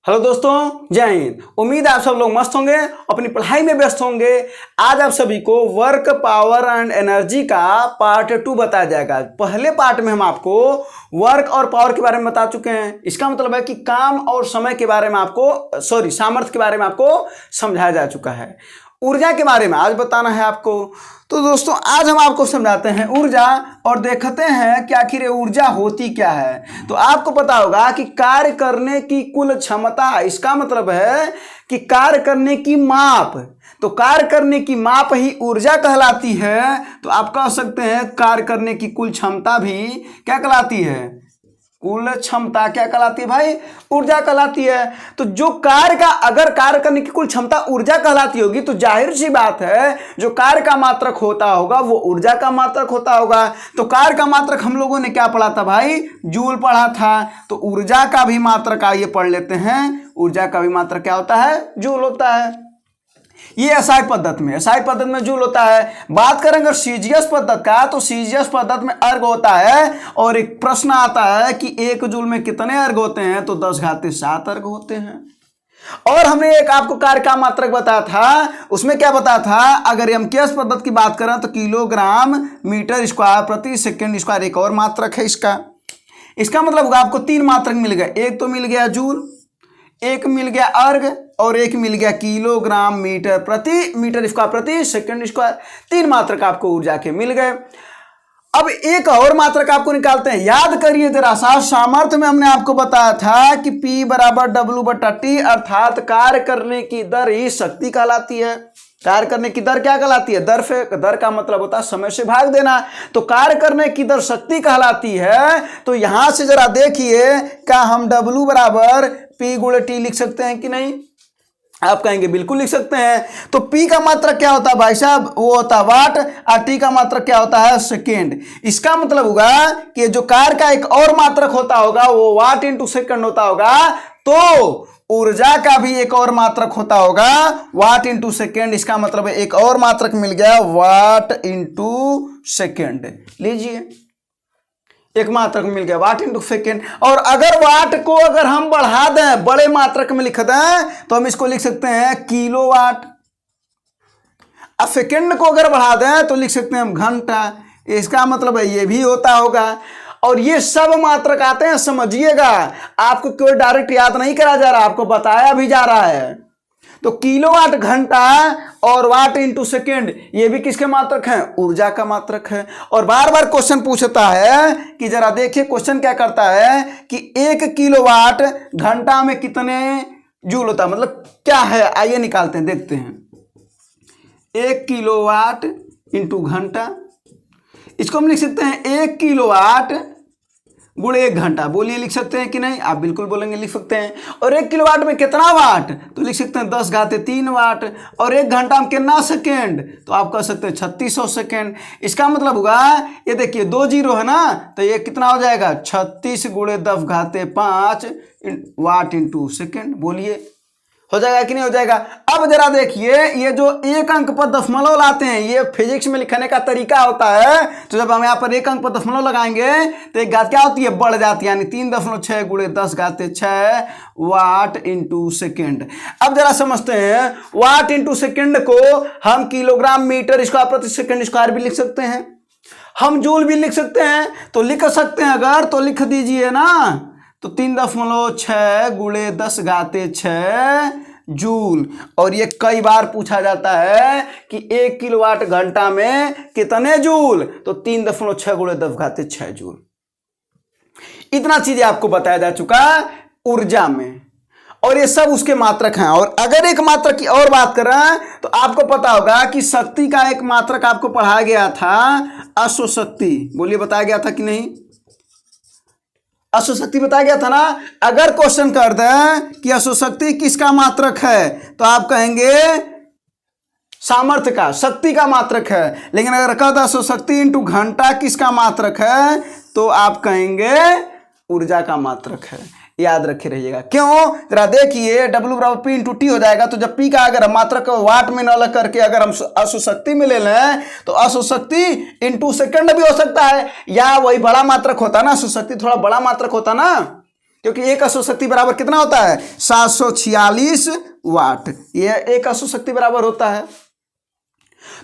Hello दोस्तों, जय हिंद। उम्मीद है आप सब लोग मस्त होंगे, अपनी पढ़ाई में व्यस्त होंगे। आज आप सभी को वर्क, पावर एंड एनर्जी का पार्ट 2 बताया जाएगा। पहले पार्ट में हम आपको वर्क और पावर के बारे में बता चुके हैं। इसका मतलब है कि काम और समय के बारे में सामर्थ्य के बारे में आपको समझाया जा चुका है। ऊर्जा के बारे में आज बताना है आपको। तो दोस्तों, आज हम आपको समझाते हैं ऊर्जा और देखते हैं कि आखिर ऊर्जा होती क्या है। तो आपको पता होगा कि कार्य करने की कुल क्षमता, इसका मतलब है कि कार्य करने की माप। तो कार्य करने की माप ही ऊर्जा कहलाती है। तो आप कह सकते हैं कार्य करने की कुल क्षमता भी क्या कहलाती है? कुल क्षमता क्या कहलाती है भाई? ऊर्जा कहलाती है। तो जो अगर कार्य करने की कुल क्षमता ऊर्जा कहलाती होगी तो जाहिर सी बात है जो कार्य का मात्रक होता होगा वो ऊर्जा का मात्रक होता होगा। तो कार्य का मात्रक हम लोगों ने क्या पढ़ा था भाई? जूल पढ़ा था। तो ऊर्जा का भी मात्रक आइए पढ़ लेते हैं। ऊर्जा का भी मात्रक क्या होता है? जूल होता है। ये एसआई पद्धति में जूल होता है। बात करें अगर सीजीएस पद्धति का, तो सीजीएस पद्धति में अर्ग होता है। और एक प्रश्न आता है कि 1 जूल में कितने अर्ग होते हैं? तो 10⁻7 अर्ग होते हैं। और हमने एक आपको कार्य का मात्रक बताया था, उसमें क्या बताया था? अगर एमकेएस पद्धति की बात करें तो किलोग्राम मीटर स्क्वायर प्रति सेकेंड स्क्वायर एक और मात्रक है इसका मतलब होगा आपको 3 मात्रक मिल गए। एक तो मिल गया जूल, एक मिल गया अर्ग और एक मिल गया किलोग्राम मीटर स्क्वायर प्रति सेकंड स्क्वायर। 3 मात्रक आपको ऊर्जा के मिल गए। अब एक और मात्रक आपको निकालते हैं। याद करिए जरा सा, सामर्थ्य में हमने आपको बताया था कि P बराबर W/T, अर्थात कार्य करने की दर ही शक्ति कहलाती है। कार्य करने की दर क्या कहलाती है? दर का मतलब होता है समय से भाग देना। तो कार्य करने की दर शक्ति कहलाती है। तो यहां से जरा देखिए, क्या हम W बराबर P/T लिख सकते हैं कि नहीं? आप कहेंगे बिल्कुल लिख सकते हैं। तो P का मात्रक क्या होता है भाई साहब? वो होता है वाट, और T का मात्रक क्या होता है? सेकेंड। इसका मतलब होगा कि जो कार्य का एक और मात्रक होता होगा वो वाट इंटू सेकेंड होता होगा। तो ऊर्जा का भी एक और मात्रक होता होगा वाट इंटू सेकेंड। इसका मतलब है एक और मात्रक मिल गया वाट इंटू सेकेंड। लीजिए, एक मात्रक मिल गया वाट इंटू सेकेंड। और अगर वाट को अगर हम बढ़ा दें, बड़े मात्रक में लिख दें, तो हम इसको लिख सकते हैं किलोवाट। अब सेकेंड को अगर बढ़ा दें तो लिख सकते हैं हम घंटा। इसका मतलब है ये भी होता होगा। और ये सब मात्रक आते हैं, समझिएगा। आपको कोई डायरेक्ट याद नहीं करा जा रहा, आपको बताया भी जा रहा है। तो किलोवाट घंटा और वाट इंटू सेकेंड ये भी किसके मात्रक हैं? ऊर्जा का मात्रक है। और बार बार क्वेश्चन पूछता है कि जरा देखिए क्वेश्चन क्या करता है कि 1 किलोवाट घंटा में कितने जूल होता है, मतलब क्या है? आइए निकालते हैं, देखते हैं। 1 किलोवाट इंटू घंटा, इसको हम लिख सकते हैं 1 किलोवाट गुणे 1 घंटा। बोलिए लिख सकते हैं कि नहीं? आप बिल्कुल बोलेंगे लिख सकते हैं। और 1 किलोवाट में कितना वाट? तो लिख सकते हैं 10⁻³ वाट। और 1 घंटा में कितना सेकेंड? तो आप कह सकते हैं 3600 सेकेंड। इसका मतलब होगा, ये देखिए 2 जीरो है ना, तो ये कितना हो जाएगा? 36 गुणे 10⁵5 वाट इंटू सेकेंड। बोलिए हो जाएगा कि नहीं हो जाएगा? अब जरा देखिए, ये जो एक अंक पर दशमलव लाते हैं, ये फिजिक्स में लिखने का तरीका होता है। तो जब हम यहाँ पर एक अंक पर दशमलव लगाएंगे तो एक घात क्या होती है? बढ़ जाती है, यानी 3.6 गुणे 10⁻6 वाट इंटू सेकेंड। अब जरा समझते हैं, वाट इंटू सेकेंड को हम किलोग्राम मीटर स्क्वायर प्रति सेकेंड स्क्वायर भी लिख सकते हैं, हम जूल भी लिख सकते हैं। तो लिख सकते हैं अगर, तो लिख दीजिए ना। तो 3.6 गुणे 10⁻6 जूल। और ये कई बार पूछा जाता है कि 1 किलोवाट घंटा में कितने जूल? तो 3.6 गुणे 10⁻6 जूल। इतना चीजें आपको बताया जा चुका ऊर्जा में, और ये सब उसके मात्रक हैं। और अगर एक मात्रक की और बात करें तो आपको पता होगा कि शक्ति का एक मात्रक आपको पढ़ाया गया था, अश्वशक्ति। बोलिए बताया गया था कि नहीं? अश्वशक्ति बताया गया था ना। अगर क्वेश्चन कर दें कि अश्वशक्ति किसका मात्रक है, तो आप कहेंगे सामर्थ्य का, शक्ति का मात्रक है। लेकिन अगर कह दो अश्वशक्ति इंटू घंटा किसका मात्रक है, तो आप कहेंगे ऊर्जा का मात्रक है। याद रखे रहिएगा। क्यों? जरा देखिए, W बराबर P इंटू T हो जाएगा। तो जब P का अगर मात्रक वाट में न लग करके अगर हम अश्वशक्ति में ले लें तो अश्वशक्ति इंटू सेकंड भी हो सकता है, या वही बड़ा मात्रक होता ना, अश्वशक्ति थोड़ा बड़ा मात्रक होता ना, क्योंकि एक अश्व शक्ति बराबर कितना होता है 746 वाट, ये एक अश्व शक्ति बराबर होता है।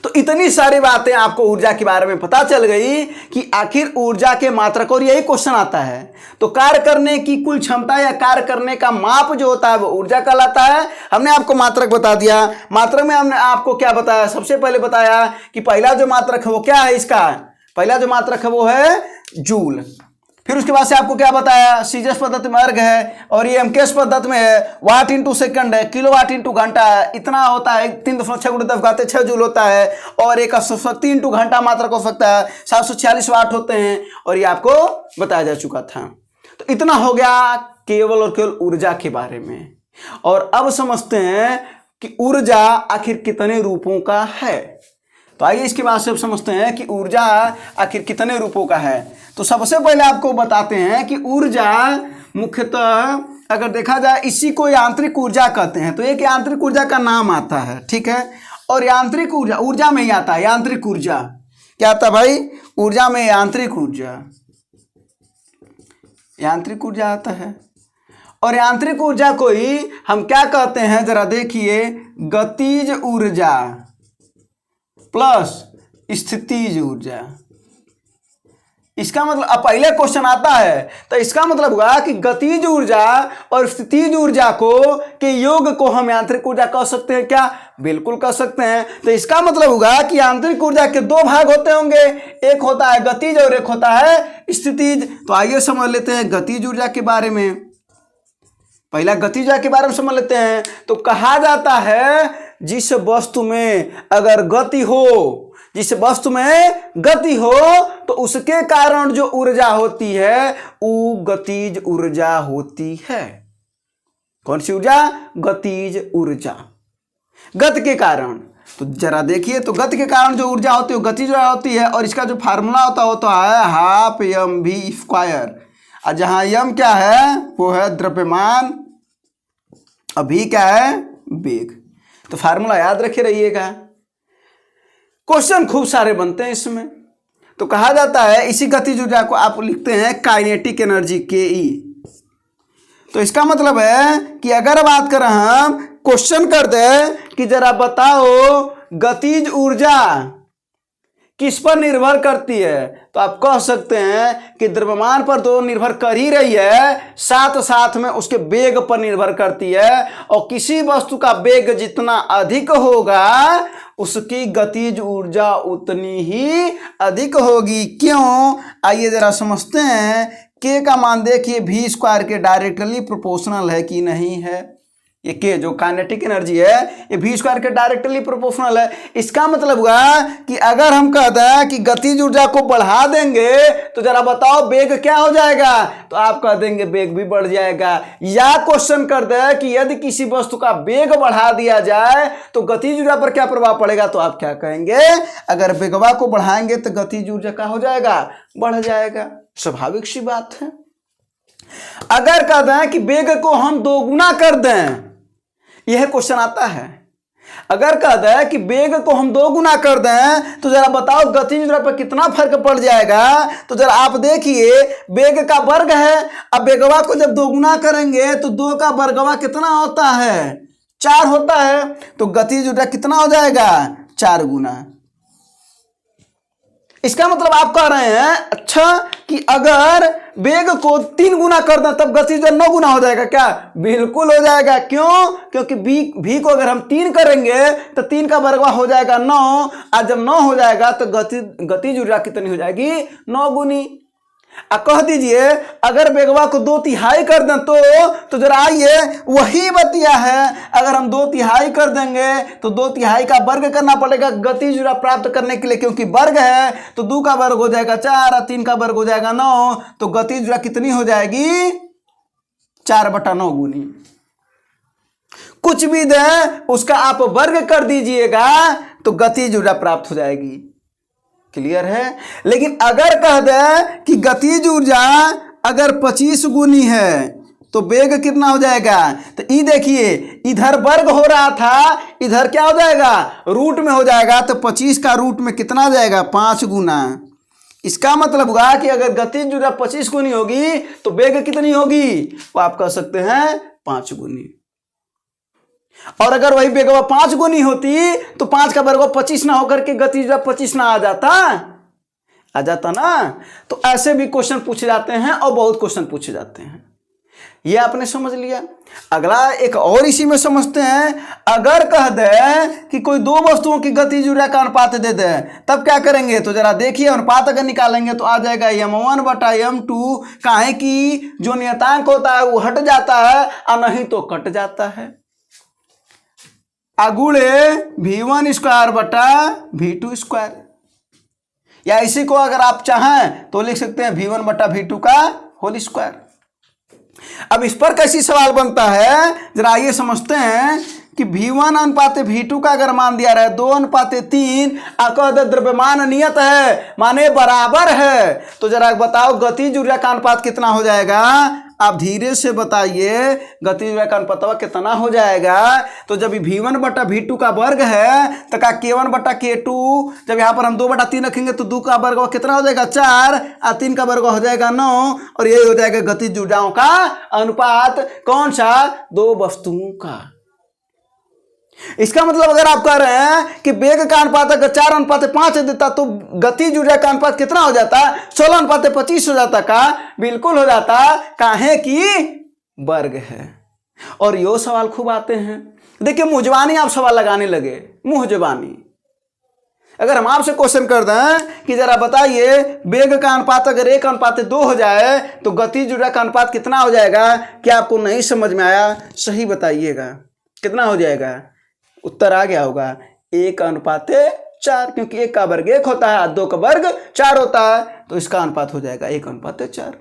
तो इतनी सारी बातें आपको ऊर्जा के बारे में पता चल गई कि आखिर ऊर्जा के मात्रक, और यही क्वेश्चन आता है। तो कार्य करने की कुल क्षमता या कार्य करने का माप जो होता है वो ऊर्जा कहलाता है। हमने आपको मात्रक बता दिया। मात्रक में हमने आपको क्या बताया, सबसे पहले बताया कि पहला जो मात्रक है वो क्या है, इसका पहला जो मात्रक है वो है जूल। फिर उसके बाद से आपको क्या बताया, सीजीएस पद्धति में अर्घ है, और ये एमकेएस पद्धति में है, वाट इंटू सेकंड है, किलोवाट इंटू घंटा है, इतना होता है 3.6 जूल होता है, और एक शक्ति इंटू घंटा मात्रक हो सकता है 746 वाट होते हैं, और ये आपको बताया जा चुका था। तो इतना हो गया केवल और केवल ऊर्जा के बारे में। और अब समझते हैं कि ऊर्जा आखिर कितने रूपों का है। तो आइए इसके बाद से अब समझते हैं कि ऊर्जा आखिर कितने रूपों का है। तो सबसे पहले आपको बताते हैं कि ऊर्जा मुख्यतः अगर देखा जाए इसी को यांत्रिक ऊर्जा कहते हैं। तो एक यांत्रिक ऊर्जा का नाम आता है, ठीक है। और यांत्रिक ऊर्जा, ऊर्जा में ही आता है यांत्रिक ऊर्जा। क्या आता है भाई, ऊर्जा में यांत्रिक ऊर्जा, यांत्रिक ऊर्जा आता है। और यांत्रिक ऊर्जा को ही हम क्या कहते हैं, जरा देखिए, गतिज ऊर्जा प्लस स्थितिज ऊर्जा। इसका मतलब, अब पहले क्वेश्चन आता है तो इसका मतलब हुआ कि गतिज ऊर्जा और स्थितिज ऊर्जा को के योग को हम यांत्रिक ऊर्जा कह सकते हैं क्या, बिल्कुल कह सकते हैं। तो इसका मतलब हुआ कि यांत्रिक ऊर्जा के दो भाग होते होंगे, एक होता है गतिज और एक होता है स्थितिज। तो आइए समझ लेते हैं गतिज ऊर्जा के बारे में। पहला गतिज ऊर्जा के बारे में समझ लेते हैं। तो कहा जाता है जिस वस्तु में अगर गति हो, जिस वस्तु में गति हो तो उसके कारण जो ऊर्जा होती है वो गतिज ऊर्जा होती है। कौन सी ऊर्जा, गतिज ऊर्जा, गति के कारण। तो जरा देखिए, तो गति के कारण जो ऊर्जा होती है वो गतिज ऊर्जा होती है। और इसका जो फार्मूला होता है वो तो है हाफ एम वी स्क्वायर। और जहां यम क्या है वो है द्रव्यमान, अभी क्या है वेग। तो फार्मूला याद रखे रहिएगा, क्वेश्चन खूब सारे बनते हैं इसमें। तो कहा जाता है इसी गतिज ऊर्जा को आप लिखते हैं काइनेटिक एनर्जी के। तो इसका मतलब है कि अगर बात करें, हम क्वेश्चन कर दें कि जरा बताओ गतिज ऊर्जा किस पर निर्भर करती है, तो आप कह सकते हैं कि द्रव्यमान पर तो निर्भर कर ही रही है, साथ साथ में उसके वेग पर निर्भर करती है। और किसी वस्तु का वेग जितना अधिक होगा उसकी गतिज ऊर्जा उतनी ही अधिक होगी। क्यों, आइए जरा समझते हैं। के का मान देखिए वी स्क्वायर के डायरेक्टली प्रोपोर्शनल है कि नहीं है। ये के जो काइनेटिक एनर्जी है ये वी स्क्वायर के डायरेक्टली प्रोपोर्शनल है। इसका मतलब हुआ कि अगर हम कहते हैं कि गतिज ऊर्जा को बढ़ा देंगे तो जरा बताओ वेग क्या हो जाएगा, तो आप कह देंगे वेग भी बढ़ जाएगा। या क्वेश्चन कर दे कि यदि किसी वस्तु का वेग बढ़ा दिया जाए तो गतिज ऊर्जा पर क्या प्रभाव पड़ेगा, तो आप क्या कहेंगे, अगर वेगवा को बढ़ाएंगे तो गतिज ऊर्जा क्या हो जाएगा, बढ़ जाएगा। स्वाभाविक सी बात है। अगर कह दें कि वेग को हम दोगुना कर दें, यह क्वेश्चन आता है। अगर कह दें कि वेग को हम दोगुना कर दें तो जरा बताओ गतिज ऊर्जा पर कितना फर्क पड़ जाएगा। तो जरा आप देखिए, वेग का वर्ग है, अब वेगवा को जब दोगुना करेंगे तो 2 का वर्गवा कितना होता है, 4 होता है। तो गतिज ऊर्जा कितना हो जाएगा, 4 गुना। इसका मतलब आप कह रहे हैं अच्छा कि अगर वेग को 3 गुना कर दें तब गतिज ऊर्जा 9 गुना हो जाएगा क्या, बिल्कुल हो जाएगा। क्यों, क्योंकि v को अगर हम 3 करेंगे तो 3 का वर्गवा हो जाएगा 9, और जब 9 हो जाएगा तो गतिज ऊर्जा कितनी हो जाएगी, 9 गुनी। कह दीजिए अगर वेगवा को 2/3 कर दें तो जरा आइए वही बतिया है। अगर हम 2/3 कर देंगे तो 2/3 का वर्ग करना पड़ेगा गतिज ऊर्जा प्राप्त करने के लिए, क्योंकि वर्ग है तो 2 का वर्ग हो जाएगा 4 और 3 का वर्ग हो जाएगा 9। तो गतिज ऊर्जा कितनी हो जाएगी, 4/9 गुनी। कुछ भी दे उसका आप वर्ग कर दीजिएगा तो गतिज ऊर्जा प्राप्त हो जाएगी। क्लियर है। लेकिन अगर कह दे कि गतिज ऊर्जा अगर 25 गुनी है तो वेग कितना हो जाएगा, तो ये देखिए इधर वर्ग हो रहा था, इधर क्या हो जाएगा, रूट में हो जाएगा। तो 25 का रूट में कितना आ जाएगा, 5 गुना। इसका मतलब हुआ कि अगर गतिज ऊर्जा 25 गुनी होगी तो वेग कितनी होगी, वो आप कह सकते हैं 5 गुनी। और अगर वही वेग 5 गुनी होती तो 5 का वर्ग 25 ना होकर के गतिज ऊर्जा 25 ना आ जाता ना। तो ऐसे भी क्वेश्चन पूछे जाते हैं और बहुत क्वेश्चन पूछे जाते हैं। ये आपने समझ लिया। अगला एक और इसी में समझते हैं। अगर कह दे कि कोई दो वस्तुओं की गतिज ऊर्जा का अनुपात दे दे तब क्या करेंगे, तो जरा देखिए अनुपात अगर निकालेंगे तो आ जाएगा m1 बटा m2। काहे कि जो नियतांक होता है वो हट जाता है और नहीं तो कट जाता है। अगुणे v1 स्क्वायर बटा v2 स्क्वायर, या इसी को अगर आप चाहें तो लिख सकते हैं v1 बटा v2 का होल स्क्वायर। अब इस पर कैसी सवाल बनता है, जरा आइए समझते हैं कि v1 अनुपात v2 का अगर मान दिया रहे 2 अनुपात 3, अगर द्रव्यमान नियत है माने बराबर है, तो जरा बताओ गतिज ऊर्जा का अनुपात कितना हो जाएगा। आप धीरे से बताइए गतिज ऊर्जा का अनुपात कितना हो जाएगा। तो जब v1 बटा v2 का वर्ग है तो का k1 बटा k2, जब यहाँ पर हम 2 बटा 3 रखेंगे तो 2 का वर्ग कितना हो जाएगा 4 और 3 का वर्ग हो जाएगा 9, और यही हो जाएगा गतिज ऊर्जाओं का अनुपात। कौन सा, दो वस्तुओं का। इसका मतलब अगर आप कह रहे हैं कि वेग का अनुपात अगर 4 अनुपात 5 देता तो गतिज ऊर्जा का अनुपात कितना हो जाता, 16 अनुपात 25 हो जाता का, बिल्कुल हो जाता। काहे कि वर्ग है। और यो सवाल खूब आते हैं। देखिए मुंहजबानी आप सवाल लगाने लगे, मुंहजबानी। अगर हम आपसे क्वेश्चन कर दें कि जरा बताइए वेग का अनुपात अगर 1 अनुपात 2 हो जाए तो गतिज ऊर्जा का अनुपात कितना हो जाएगा, क्या आपको नहीं समझ में आया, सही बताइएगा कितना हो जाएगा। उत्तर आ गया होगा 1 अनुपात 4, क्योंकि 1 का वर्ग 1 होता है और 2 का वर्ग 4 होता है, तो इसका अनुपात हो जाएगा 1 अनुपात 4।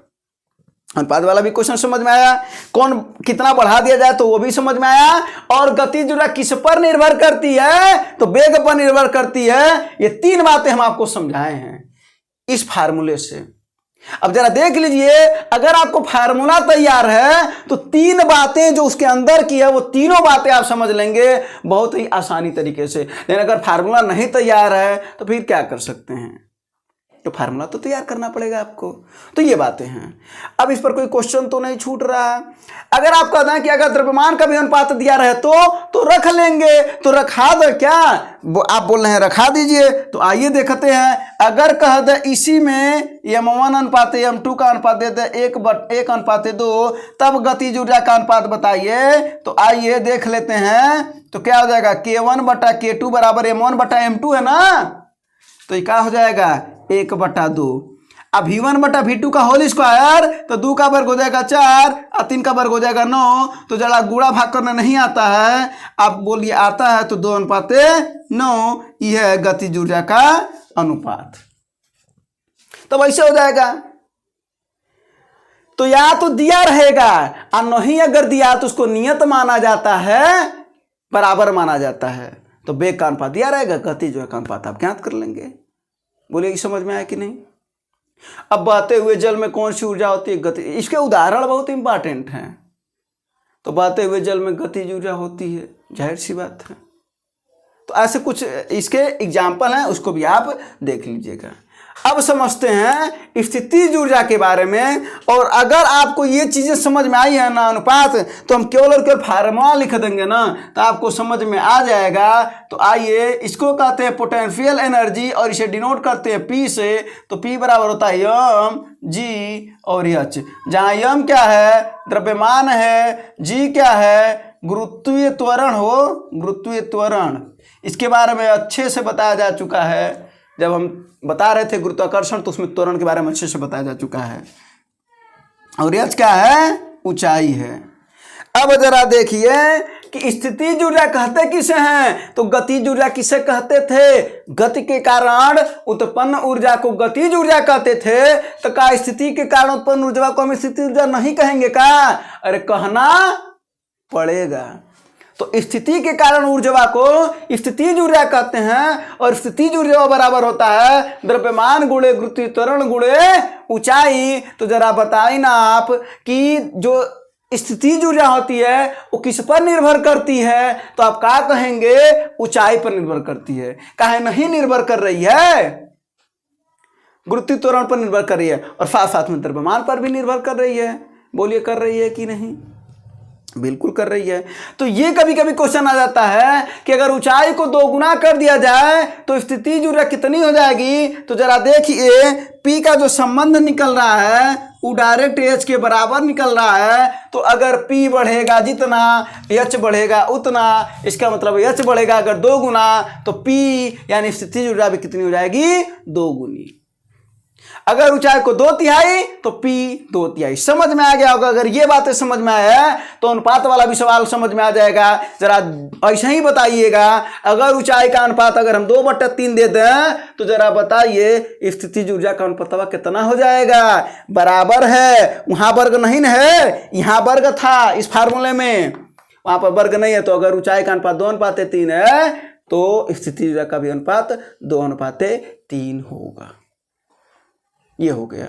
अनुपात वाला भी क्वेश्चन समझ में आया। कौन कितना बढ़ा दिया जाए तो वो भी समझ में आया। और गतिज ऊर्जा किस पर निर्भर करती है, तो वेग पर निर्भर करती है। ये 3 बातें हम आपको समझाए हैं इस फार्मूले से। अब जरा देख लीजिए, अगर आपको फार्मूला तैयार है तो 3 बातें जो उसके अंदर की है वो तीनों बातें आप समझ लेंगे बहुत ही आसानी तरीके से। लेकिन अगर फार्मूला नहीं तैयार है तो फिर क्या कर सकते हैं, तो फार्मूला तो तैयार करना पड़ेगा आपको। तो ये बातें हैं। अब इस पर कोई क्वेश्चन तो नहीं छूट रहा। अगर आप कहते हैं कि अगर द्रव्यमान का भी अनुपात दिया रहे तो रख लेंगे, तो रखा दो क्या, आप बोल रहे हैं रखा दीजिए। तो आइए देखते हैं। अगर कह दे इसी में m1 अनुपात m2 का अनुपात दे दे 1 अनुपात 2, तब गतिज ऊर्जा का अनुपात बताइए। तो आइए देख लेते हैं। तो क्या हो जाएगा, k1 बटा k2 बराबर m1 बटा m2 है ना, तो ये क्या हो जाएगा 1 बटा 2। अब v1 बटा v2 का होल स्क्वायर, तो 2 का वर्ग हो जाएगा 4 और 3 का वर्ग हो जाएगा 9। तो जरा गुणा भाग करना नहीं आता है, आप बोलिए आता है, तो 2 अनुपात 9 यह है गतिज ऊर्जा का अनुपात। तो वैसे हो जाएगा। तो या तो दिया रहेगा और नहीं अगर दिया तो उसको नियत माना जाता है, बराबर माना जाता है। तो वेग का अनुपात दिया रहेगा, गतिज ऊर्जा का अनुपात आप ज्ञात कर लेंगे। बोलिए समझ में आया कि नहीं। अब बहते हुए जल में कौन सी ऊर्जा होती है, गति। इसके उदाहरण बहुत इंपॉर्टेंट हैं। तो बहते हुए जल में गतिज ऊर्जा होती है, जाहिर सी बात है। तो ऐसे कुछ इसके एग्जाम्पल हैं, उसको भी आप देख लीजिएगा। अब समझते हैं स्थितिज ऊर्जा के बारे में। और अगर आपको ये चीजें समझ में आई है ना अनुपात, तो हम केवल और केवल फार्मूला लिख देंगे ना तो आपको समझ में आ जाएगा। तो आइए, इसको कहते हैं पोटेंशियल एनर्जी और इसे डिनोट करते हैं P से। तो P बराबर होता है m G और H, जहाँ m क्या है, द्रव्यमान है, G क्या है, गुरुत्वीय त्वरण हो, गुरुत्वीय त्वरण। इसके बारे में अच्छे से बताया जा चुका है। जब हम बता रहे थे गुरुत्वाकर्षण तो उसमें त्वरण के बारे में अच्छे से बताया जा चुका है। और h क्या है, ऊंचाई है। अब जरा देखिए कि स्थितिज ऊर्जा कहते किसे हैं, तो गतिज ऊर्जा किसे कहते थे, गति के कारण उत्पन्न ऊर्जा को गतिज ऊर्जा कहते थे। तो क्या स्थिति के कारण उत्पन्न ऊर्जा को हम स्थितिज ऊर्जा नहीं कहेंगे का, अरे कहना पड़ेगा। तो स्थिति के कारण ऊर्जा को स्थितिज ऊर्जा कहते हैं। और स्थितिज ऊर्जा बराबर होता है द्रव्यमान गुणे गुरुत्वीय त्वरण गुणे ऊंचाई। तो जरा बताइए ना आप कि जो स्थितिज ऊर्जा होती है वो किस पर निर्भर करती है, तो आप क्या कहेंगे, ऊंचाई पर निर्भर करती है। काहे नहीं निर्भर कर रही है, गुरुत्वीय त्वरण पर निर्भर कर रही है और साथ साथ में द्रव्यमान पर भी निर्भर कर रही है। बोलिए कर रही है कि नहीं? बिल्कुल कर रही है। तो ये कभी कभी क्वेश्चन आ जाता है कि अगर ऊंचाई को 2 गुना कर दिया जाए तो स्थितिज ऊर्जा कितनी हो जाएगी? तो जरा देखिए, P का जो संबंध निकल रहा है वो डायरेक्ट H के बराबर निकल रहा है। तो अगर P बढ़ेगा जितना H बढ़ेगा उतना, इसका मतलब H बढ़ेगा अगर 2 गुना तो P यानी स्थितिज ऊर्जा भी कितनी हो जाएगी? 2 गुनी। अगर ऊंचाई को 2/3 तो P 2/3। समझ में आ गया होगा। अगर ये बातें समझ में आया तो अनुपात वाला भी सवाल समझ में आ जाएगा। जरा ऐसा ही बताइएगा, अगर ऊंचाई का अनुपात अगर हम 2/3 दे दें तो जरा बताइए स्थितिज ऊर्जा का अनुपात कितना हो जाएगा? बराबर है, वहां वर्ग नहीं है, यहाँ वर्ग था इस फार्मूले में, वहां पर वर्ग नहीं है। तो अगर ऊंचाई का अनुपात 2/3 है तो स्थितिज ऊर्जा का भी अनुपात 2/3 होगा। ये हो गया।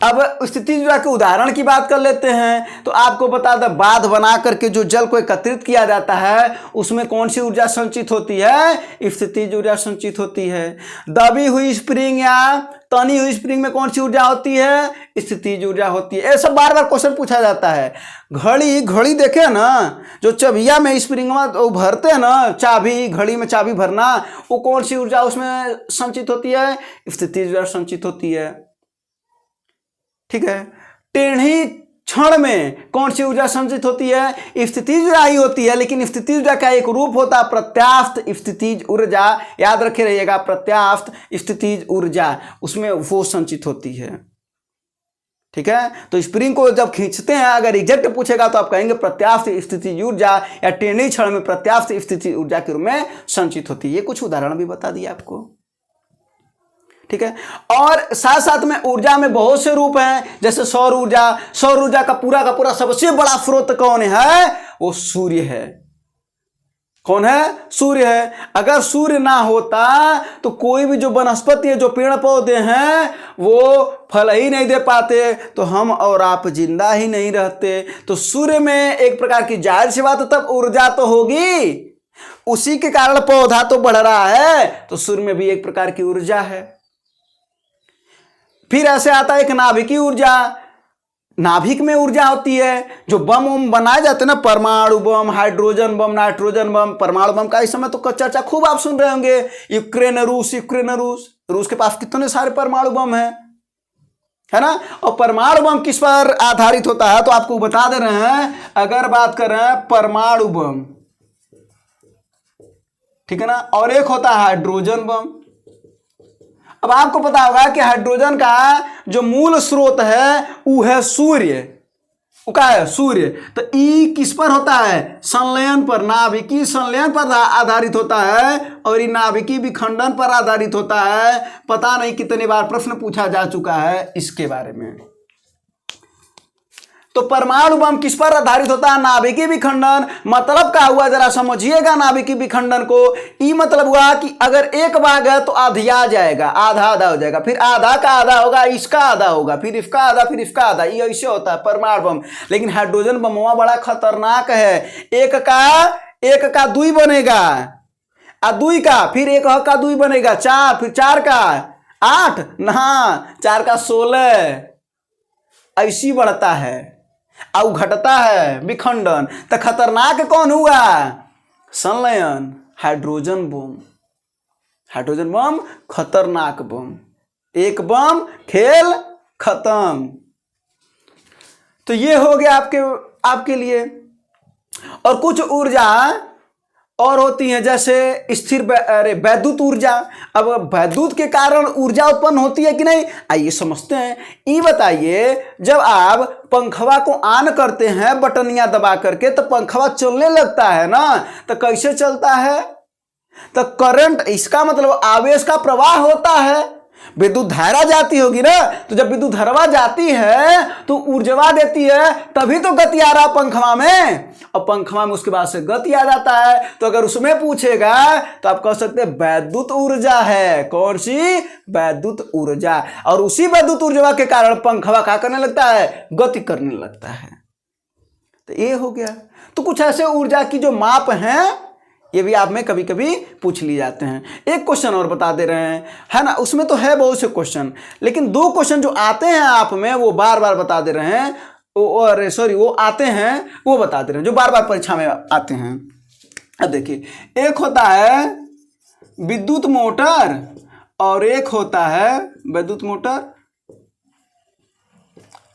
अब स्थितिज ऊर्जा के उदाहरण की बात कर लेते हैं। तो आपको बता दें, बांध बना करके जो जल को एकत्रित किया जाता है उसमें कौन सी ऊर्जा संचित होती है? स्थितिज ऊर्जा संचित होती है। दबी हुई स्प्रिंग या तनी हुई स्प्रिंग में कौन सी ऊर्जा होती है? स्थितिज ऊर्जा होती है। ऐसा बार बार क्वेश्चन पूछा जाता है। घड़ी देखे ना, जो चबिया में स्प्रिंग में भरते हैं ना, चाबी, घड़ी में चाबी भरना, वो कौन सी ऊर्जा उसमें संचित होती है? स्थितिज ऊर्जा संचित होती है। ठीक है। टेढ़ी क्षण में कौन सी ऊर्जा संचित होती है? स्थितिज ऊर्जा ही होती है। लेकिन स्थितिज ऊर्जा का एक रूप होता है प्रत्यास्थ स्थितिज ऊर्जा। याद रखे रहिएगा, प्रत्यास्थ स्थितिज ऊर्जा, उसमें वो संचित होती है। ठीक है। तो स्प्रिंग को जब खींचते हैं, अगर एग्जैक्ट पूछेगा तो आप कहेंगे प्रत्यास्थ स्थितिज ऊर्जा या टेढ़ी क्षण में प्रत्यास्थ स्थितिज ऊर्जा के रूप में संचित होती है। ये कुछ उदाहरण भी बता दिया आपको। ठीक है। और साथ साथ में ऊर्जा में बहुत से रूप हैं, जैसे सौर ऊर्जा। सौर ऊर्जा का पूरा सबसे बड़ा स्रोत कौन है? वो सूर्य है। कौन है? सूर्य है। अगर सूर्य ना होता तो कोई भी जो वनस्पति है, जो पेड़ पौधे हैं, वो फल ही नहीं दे पाते, तो हम और आप जिंदा ही नहीं रहते। तो सूर्य में एक प्रकार की जाहिर सी बात तब ऊर्जा तो होगी, उसी के कारण पौधा तो बढ़ रहा है, तो सूर्य में भी एक प्रकार की ऊर्जा है। फिर ऐसे आता है एक नाभिकीय ऊर्जा। नाभिक में ऊर्जा होती है। जो बम बनाए जाते हैं ना, परमाणु बम, हाइड्रोजन बम, नाइट्रोजन बम, परमाणु बम का इस समय तो चर्चा खूब आप सुन रहे होंगे। यूक्रेन रूस के पास कितने सारे परमाणु बम है ना। और परमाणु बम किस पर आधारित होता है तो आपको बता दे रहे हैं। अगर बात कर रहे हैं परमाणु बम, ठीक है ना, और एक होता है हाइड्रोजन बम। अब आपको पता होगा कि हाइड्रोजन का जो मूल स्रोत है वो है सूर्य। वो क्या है? सूर्य। तो ई किस पर होता है? संलयन पर, नाभिकीय संलयन पर आधारित होता है, और ये नाभिकीय विखंडन पर आधारित होता है। पता नहीं कितनी बार प्रश्न पूछा जा चुका है इसके बारे में। तो परमाणु बम किस पर आधारित होता है? नाभिकीय विखंडन। मतलब क्या हुआ जरा समझिएगा नाभिकीय विखंडन को। ई मतलब हुआ कि अगर एक भाग है तो आधिया जाएगा, आधा आधा हो जाएगा, फिर आधा का आधा होगा, इसका आधा होगा, फिर इसका आधा, फिर इसका आधा। ये ऐसे होता है परमाणु बम। लेकिन हाइड्रोजन बम बड़ा खतरनाक है। एक का 2 बनेगा, और 2 का फिर एक का 2 बनेगा 4, फिर 4 का 8, ना 4 का 16, ऐसी बढ़ता है और घटता है विखंडन। तो खतरनाक कौन हुआ? संलयन, हाइड्रोजन बम। हाइड्रोजन बम खतरनाक बम। एक बम खेल खत्म। तो ये हो गया आपके लिए। और कुछ ऊर्जा और होती है, जैसे स्थिर वैद्युत ऊर्जा। अब वैद्युत के कारण ऊर्जा उत्पन्न होती है कि नहीं, आइए समझते हैं। ये बताइए, जब आप पंखवा को ऑन करते हैं बटनियां दबा करके, तो पंखवा चलने लगता है ना, तो कैसे चलता है? तो करंट, इसका मतलब आवेश का प्रवाह होता है। विद्युत धारा जाती होगी ना, तो जब विद्युत धारा जाती है तो ऊर्जा देती है, तभी तो गति आ रहा पंखवा में, और पंखवा में उसके बाद से गति आ जाता है। तो अगर उसमें पूछेगा तो आप कह सकते हैं वैद्युत ऊर्जा है। कौन सी? वैद्युत ऊर्जा। और उसी वैद्युत ऊर्जा के कारण पंखवा क्या करने लगता है? गति करने लगता है। तो ये हो गया। तो कुछ ऐसे ऊर्जा की जो माप हैं ये भी आप में कभी कभी पूछ लिए जाते हैं। एक क्वेश्चन और बता दे रहे हैं, है ना, उसमें तो है बहुत से क्वेश्चन, लेकिन 2 क्वेश्चन जो आते हैं आप में वो बार बार बता दे रहे हैं, और सॉरी वो आते हैं वो बता दे रहे हैं जो बार बार परीक्षा में आते हैं। अब देखिए, एक होता है विद्युत मोटर और एक होता है विद्युत मोटर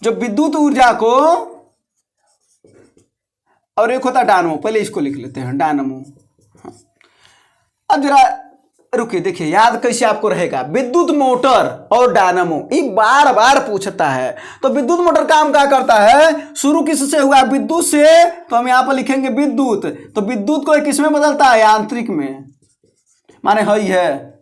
जो विद्युत ऊर्जा को, और एक होता है डायनामो। पहले इसको लिख लेते हैं, डायनामो। अब जरा रुकिए, देखिए याद कैसे आपको रहेगा, विद्युत मोटर और डायनामो, ये बार बार पूछता है। तो विद्युत मोटर काम क्या करता है, शुरू किससे हुआ, विद्युत से, तो हम यहां पर लिखेंगे विद्युत। तो विद्युत को किस में बदलता है, यांत्रिक में, माने हई है।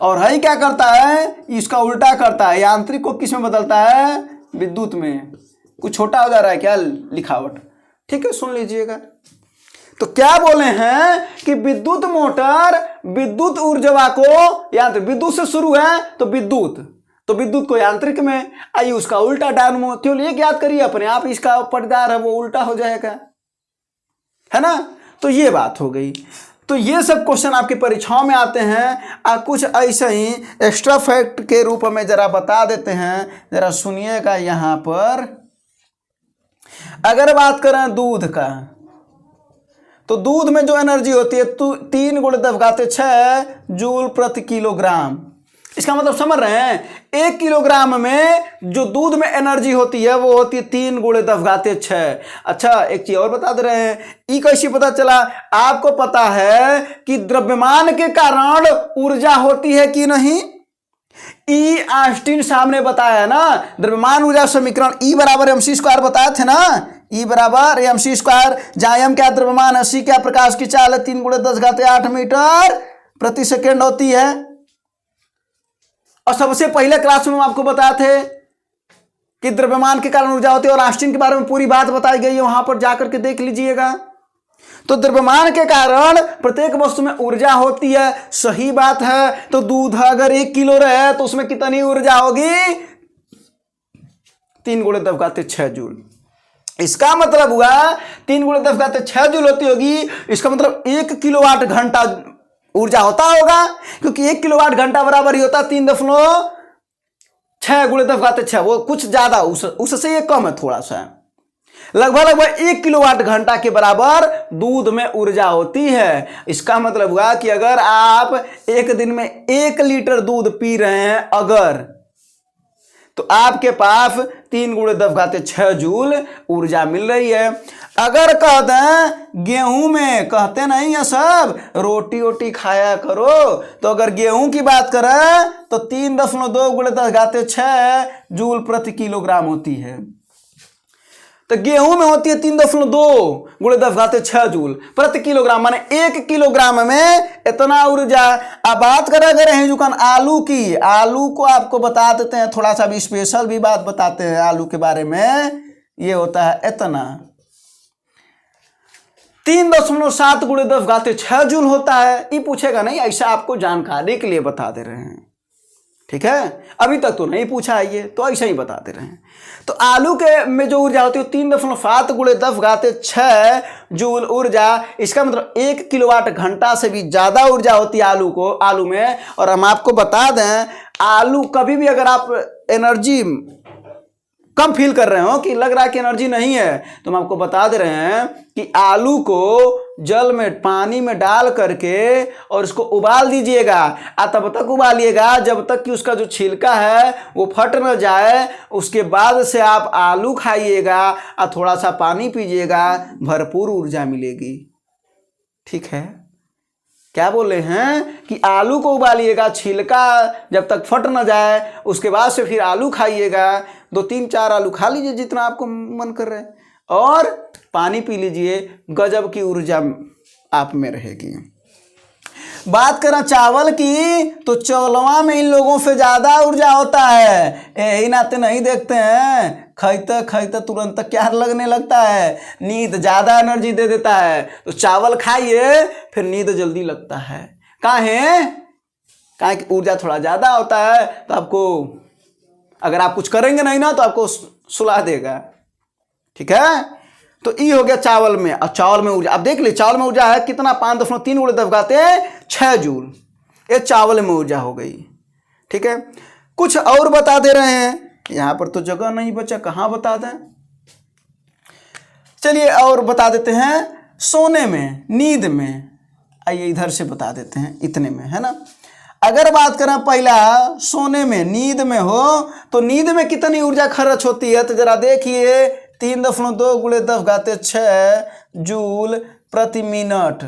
और हई क्या करता है, इसका उल्टा करता है, यांत्रिक को किस में बदलता है, विद्युत में। कुछ छोटा हो जा रहा है क्या लिखावट, ठीक है, सुन लीजिएगा। तो क्या बोले हैं कि विद्युत मोटर विद्युत ऊर्जा को यांत्रिक, विद्युत से शुरू है तो विद्युत को यांत्रिक में, आइए उसका उल्टा डायनामो। केवल एक याद करिए अपने आप, इसका पटदार है वो उल्टा हो जाएगा, है ना। तो ये बात हो गई। तो ये सब क्वेश्चन आपकी परीक्षाओं में आते हैं। कुछ ऐसे ही एक्स्ट्रा फैक्ट के रूप में जरा बता देते हैं, जरा सुनिएगा। यहां पर अगर बात करें दूध का, तो दूध में जो एनर्जी होती है 3 × 10⁶ जूल प्रति किलोग्राम। इसका मतलब समझ रहे हैं, 1 किलोग्राम में जो दूध में एनर्जी होती है वो होती है 3 × 10⁶। अच्छा, एक चीज और बता दे रहे हैं, ये कैसे पता चला, आपको पता है कि द्रव्यमान के कारण ऊर्जा होती है कि नहीं। ई आइंस्टीन साहब ने बताया ना, द्रव्यमान ऊर्जा समीकरण E = mc² बताए थे ना, E = mc², जहां m क्या द्रव्यमान है, c क्या प्रकाश की चाल है, 3 × 10⁸ मीटर प्रति सेकेंड होती है। और सबसे पहले क्लास में हम आपको बताए थे कि द्रव्यमान के कारण ऊर्जा होती है, और आइंस्टीन के बारे में पूरी बात बताई गई है, वहां पर जाकर के देख लीजिएगा। तो द्रव्यमान के कारण प्रत्येक वस्तु में ऊर्जा होती है, सही बात है। तो दूध अगर 1 किलो रहे तो उसमें कितनी ऊर्जा होगी, 3 × 10⁶ जूल। इसका मतलब हुआ 3 × 10⁶ जूल होती होगी। इसका मतलब 1 किलोवाट घंटा ऊर्जा होता होगा, क्योंकि 1 किलोवाट घंटा बराबर ही होता 3.6 × 10⁶। वो कुछ ज्यादा उससे ये कम है थोड़ा सा, लगभग 1 किलोवाट घंटा के बराबर दूध में ऊर्जा होती है। इसका मतलब हुआ कि अगर आप एक दिन में 1 लीटर दूध पी रहे हैं अगर, तो आपके पास 3 × 10⁶ जूल ऊर्जा मिल रही है। अगर कहते हैं गेहूं में, कहते नहीं है सब रोटी वोटी खाया करो, तो अगर गेहूं की बात करें तो 3.2 × 10⁶ जूल प्रति किलोग्राम होती है। तो गेहूं में होती है 3.2 × 10⁶ जूल प्रति किलोग्राम, माने 1 किलोग्राम में इतना ऊर्जा। अब बात करें अगर यही जुकान आलू की, आलू को आपको बता देते हैं, थोड़ा सा भी स्पेशल भी बात बताते हैं आलू के बारे में। ये होता है इतना 3.7 × 10⁶ जूल होता है। ये पूछेगा नहीं, ऐसा आपको जानकारी के लिए बता दे रहे हैं, ठीक है। अभी तक तो नहीं पूछा है ये, तो ऐसा ही बता दे रहे हैं। तो आलू के में जो ऊर्जा होती है 3.7 × 10⁶ जूल ऊर्जा। इसका मतलब 1 किलोवाट घंटा से भी ज्यादा ऊर्जा होती है आलू में। और हम आपको बता दें, आलू कभी भी अगर आप एनर्जी कम फील कर रहे हो कि लग रहा है कि एनर्जी नहीं है, तो हम आपको बता दे रहे हैं कि आलू को जल में, पानी में डाल करके और इसको उबाल दीजिएगा। तब तक उबालिएगा जब तक कि उसका जो छिलका है वो फट न जाए। उसके बाद से आप आलू खाइएगा और थोड़ा सा पानी पीजिएगा, भरपूर ऊर्जा मिलेगी, ठीक है। क्या बोले हैं कि आलू को उबालिएगा, छिलका जब तक फट न जाए, उसके बाद से फिर आलू खाइएगा। 2, 3, 4 आलू खा लीजिए जितना आपको मन कर रहा है, और पानी पी लीजिए, गजब की ऊर्जा आप में रहेगी। बात करें चावल की, तो चावलवा में इन लोगों से ज्यादा ऊर्जा होता है। यही नाते नहीं देखते हैं, खाते खाते तुरंत क्या लगने लगता है, नींद, ज्यादा एनर्जी दे देता है। तो चावल खाइए फिर नींद जल्दी लगता है। काहे कि ऊर्जा थोड़ा ज्यादा होता है, तो आपको अगर आप कुछ करेंगे नहीं ना तो आपको सुला देगा, ठीक है। तो ई हो गया चावल में। और चावल में ऊर्जा, अब देख ली चावल में ऊर्जा है कितना, 5.3 गुणे 10 घाते 6 जूल। ये चावल में ऊर्जा हो गई। ठीक है, कुछ और बता दे रहे हैं, यहां पर तो जगह नहीं बचा, कहां बता दें। चलिए और बता देते हैं, सोने में, नींद में, आइए इधर से बता देते हैं, इतने में है ना। अगर बात करें पहला सोने में, नींद में हो तो नींद में कितनी ऊर्जा खर्च होती है, तो जरा देखिए 3.2 गुणे 10 घाते 6 जूल प्रति मिनट।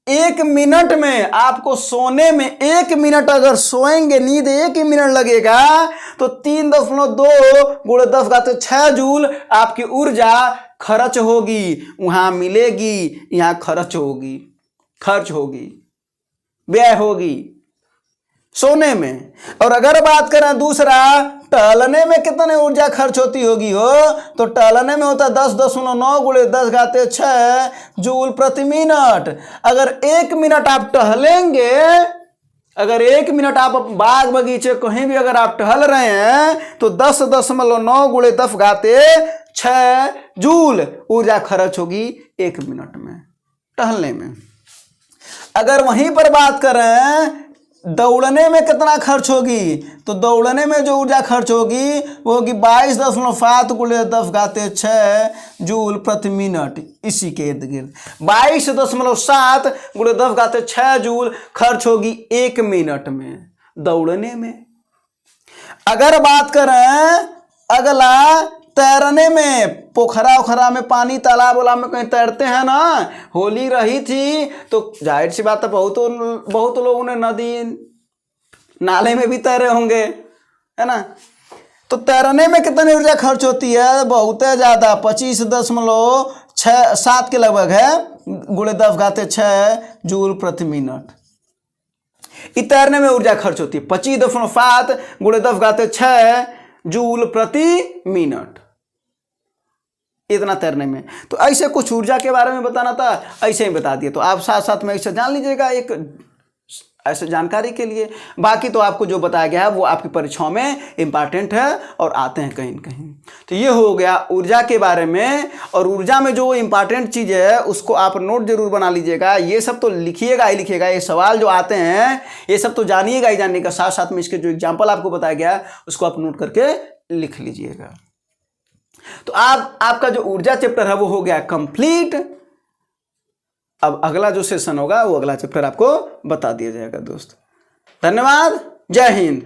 1 मिनट में आपको सोने में, 1 मिनट अगर सोएंगे, नींद 1 मिनट लगेगा तो 3.2 गुणे 10 घाते 6 जूल आपकी ऊर्जा खर्च होगी, वहां मिलेगी, यहां खर्च होगी, व्यय होगी सोने में। और अगर बात करें दूसरा, टहलने में कितने ऊर्जा खर्च होती होगी हो, तो टहलने में होता है 10.9 गुणे 10 घाते 6 जूल प्रति मिनट। अगर 1 मिनट आप टहलेंगे, अगर 1 मिनट आप बाग बगीचे कहीं भी अगर आप टहल रहे हैं तो 10.9 गुणे 10 घाते 6 जूल ऊर्जा खर्च होगी 1 मिनट में टहलने में। अगर वहीं पर बात करें दौड़ने में कितना खर्च होगी, तो दौड़ने में जो ऊर्जा खर्च होगी वो होगी 22.7 गुणे 10 घाते 6 जूल प्रति मिनट। इसी के इर्द गिर्द 22.7 गुणे 10 घाते 6 जूल खर्च होगी 1 मिनट में दौड़ने में। अगर बात करें अगला तैरने में, पोखरा ओखरा में, पानी तालाब वालाब में कहीं तैरते हैं ना, होली रही थी तो जाहिर सी बात है बहुत लोगों ने नदी नाले में भी तैरे होंगे, है ना। तो तैरने में कितनी ऊर्जा खर्च होती है, बहुत ज़्यादा, 25.7 के लगभग है, गुणे 10 घाते 6 जूल प्रति मिनट। तैरने में ऊर्जा खर्च होती है 25.7 गुणे 10 घाते 6 जूल प्रति मिनट, इतना तैरने में। तो ऐसे कुछ ऊर्जा के बारे में बताना था, ऐसे ही बता दिए, तो आप साथ साथ में ऐसे जान लीजिएगा एक ऐसे जानकारी के लिए। बाकी तो आपको जो बताया गया है वो आपकी परीक्षाओं में इंपॉर्टेंट है और आते हैं कहीं न कहीं। तो ये हो गया ऊर्जा के बारे में। और ऊर्जा में जो इंपॉर्टेंट चीज़ है उसको आप नोट जरूर बना लीजिएगा। ये सब तो लिखिएगा ही लिखिएगा, ये सवाल जो आते हैं ये सब तो जानिएगा ही जानिए का, साथ साथ में इसके जो एग्जाम्पल आपको बताया गया उसको आप नोट करके लिख लीजिएगा। तो आपका जो ऊर्जा चैप्टर है वो हो गया कंप्लीट। अब अगला जो सेशन होगा वो अगला चैप्टर आपको बता दिया जाएगा दोस्त। धन्यवाद, जय हिंद।